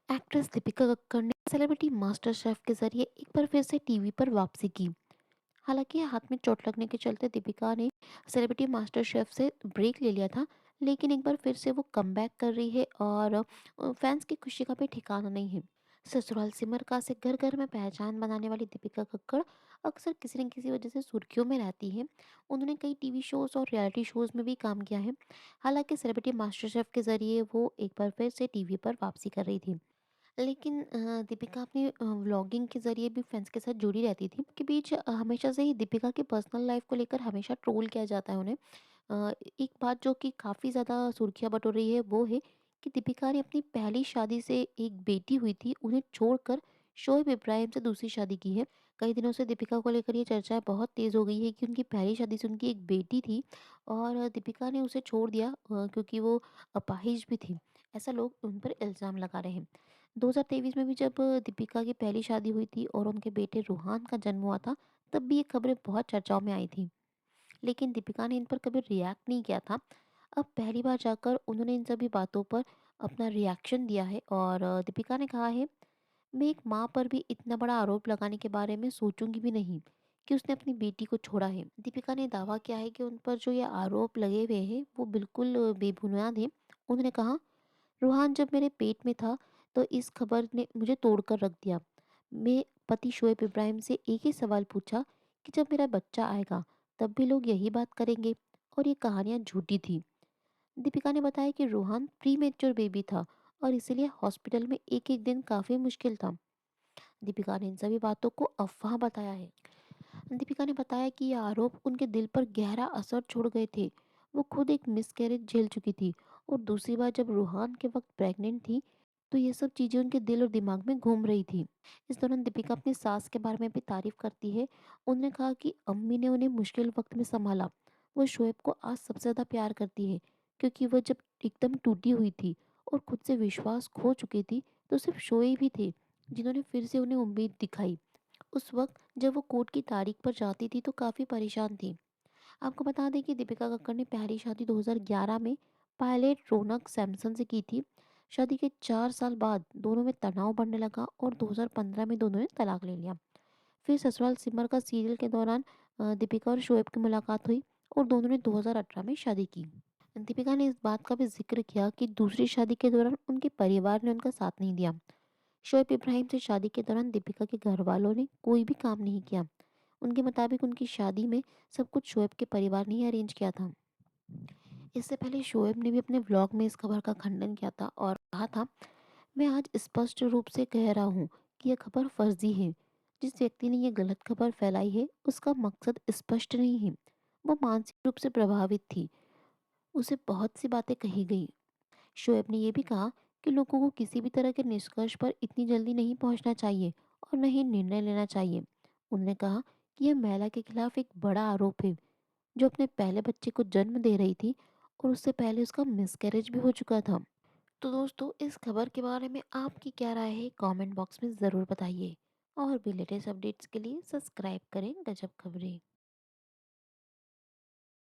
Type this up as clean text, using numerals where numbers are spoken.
Actress Deepika Kakkar ने celebrity master chef के जरिए एक बार फिर से टीवी पर वापसी की। हालांकि हाथ में चोट लगने के चलते दीपिका ने सेलिब्रिटी मास्टर शेफ से ब्रेक ले लिया था, लेकिन एक बार फिर से वो कमबैक कर रही है और फैंस की खुशी का भी ठिकाना नहीं है। ससुराल सिमर का से घर घर में पहचान बनाने वाली दीपिका कक्कड़ अक्सर किसी न किसी वजह से सुर्खियों में रहती है। उन्होंने कई टीवी शोज और रियलिटी शोज में भी काम किया है। हालांकि सेलिब्रिटी मास्टर शेफ के जरिए वो एक बार फिर से टीवी पर वापसी कर रही थी। लेकिन दीपिका अपनी व्लॉगिंग के ज़रिए भी फैन्स के साथ जुड़ी रहती थी। के बीच हमेशा से ही दीपिका की पर्सनल लाइफ़ को लेकर हमेशा ट्रोल किया जाता है उन्हें। एक बात जो कि काफ़ी ज़्यादा सुर्खियाँ बटोर रही है वो है कि दीपिका ने अपनी पहली शादी से एक बेटी हुई थी, उन्हें छोड़कर शोएब इब्राहिम से दूसरी शादी की है। कई दिनों से दीपिका को लेकर ये चर्चाएँ बहुत तेज़ हो गई है कि उनकी पहली शादी से उनकी एक बेटी थी और दीपिका ने उसे छोड़ दिया क्योंकि वो अपाहिज भी थी। ऐसा लोग उन पर इल्ज़ाम लगा रहे हैं। 2023 में भी जब दीपिका की पहली शादी हुई थी और उनके बेटे रूहान का जन्म हुआ था, तब भी ये खबरें बहुत चर्चाओं में आई थी। लेकिन दीपिका ने इन पर कभी रिएक्ट नहीं किया था। अब पहली बार जाकर उन्होंने इन सभी बातों पर अपना रिएक्शन दिया है और दीपिका ने कहा है, मैं एक माँ पर भी इतना बड़ा आरोप लगाने के बारे में सोचूंगी भी नहीं कि उसने अपनी बेटी को छोड़ा है। दीपिका ने दावा किया है कि उन पर जो ये आरोप लगे हुए हैं वो बिल्कुल बेबुनियाद है। उन्होंने कहा, रूहान जब मेरे पेट में था तो इस खबर ने मुझे तोड़कर रख दिया। मैं पति शोएब इब्राहिम से एक ही सवाल पूछा कि जब मेरा बच्चा आएगा तब भी लोग यही बात करेंगे, और ये कहानियां झूठी थी। दीपिका ने बताया कि रूहान प्री मेच्योर बेबी था और इसीलिए हॉस्पिटल में एक एक दिन काफी मुश्किल था। दीपिका ने इन सभी बातों को अफवाह बताया है। दीपिका ने बताया कि ये आरोप उनके दिल पर गहरा असर छोड़ गए थे। वो खुद एक मिसकैरेज झेल चुकी थी और दूसरी बार जब रूहान के वक्त प्रेग्नेंट थी तो ये सब चीज़ें उनके दिल और दिमाग में घूम रही थी। इस दौरान दीपिका अपनी सास के बारे में भी तारीफ करती है। उन्होंने कहा कि अम्मी ने उन्हें मुश्किल वक्त में संभाला। वो शोएब को आज सबसे ज़्यादा प्यार करती है क्योंकि वह जब एकदम टूटी हुई थी और खुद से विश्वास खो चुकी थी तो सिर्फ शोएब ही थे जिन्होंने फिर से उन्हें उम्मीद दिखाई। उस वक्त जब वो कोर्ट की तारीख पर जाती थी तो काफ़ी परेशान थी। आपको बता दें कि दीपिका कक्कड़ ने पहली शादी 2011 में पायलट रौनक सैमसन से की थी। शादी के 4 साल बाद दोनों में तनाव बढ़ने लगा और 2015 में दोनों ने तलाक ले लिया। फिर ससुराल सिमर का सीरियल के दौरान दीपिका और शोएब की मुलाकात हुई और दोनों ने 2018 में शादी की। दीपिका ने इस बात का भी जिक्र किया कि दूसरी शादी के दौरान उनके परिवार ने उनका साथ नहीं दिया। शोएब इब्राहिम से शादी के दौरान दीपिका के घर वालों ने कोई भी काम नहीं किया। उनके मुताबिक उनकी शादी में सब कुछ शोएब के परिवार ने ही अरेंज किया था। इससे पहले शोएब ने भी अपने व्लॉग में इस खबर का खंडन किया था और कहा था, मैं आज स्पष्ट रूप से कह रहा हूँ कि यह खबर फर्जी है। जिस व्यक्ति ने यह गलत खबर फैलाई है उसका मकसद स्पष्ट नहीं है। वो मानसिक रूप से प्रभावित थी। उसे बहुत सी बातें कही गई। शोएब ने यह भी कहा कि लोगों को किसी भी तरह के निष्कर्ष पर इतनी जल्दी नहीं पहुंचना चाहिए और न ही निर्णय लेना चाहिए। उन्होंने कहा कि यह महिला के खिलाफ एक बड़ा आरोप है जो अपने पहले बच्चे को जन्म दे रही थी और उससे पहले उसका मिसकैरेज भी हो चुका था। तो दोस्तों, इस खबर के बारे में आपकी क्या राय है कमेंट बॉक्स में ज़रूर बताइए। और भी लेटेस्ट अपडेट्स के लिए सब्सक्राइब करें गजब खबरें।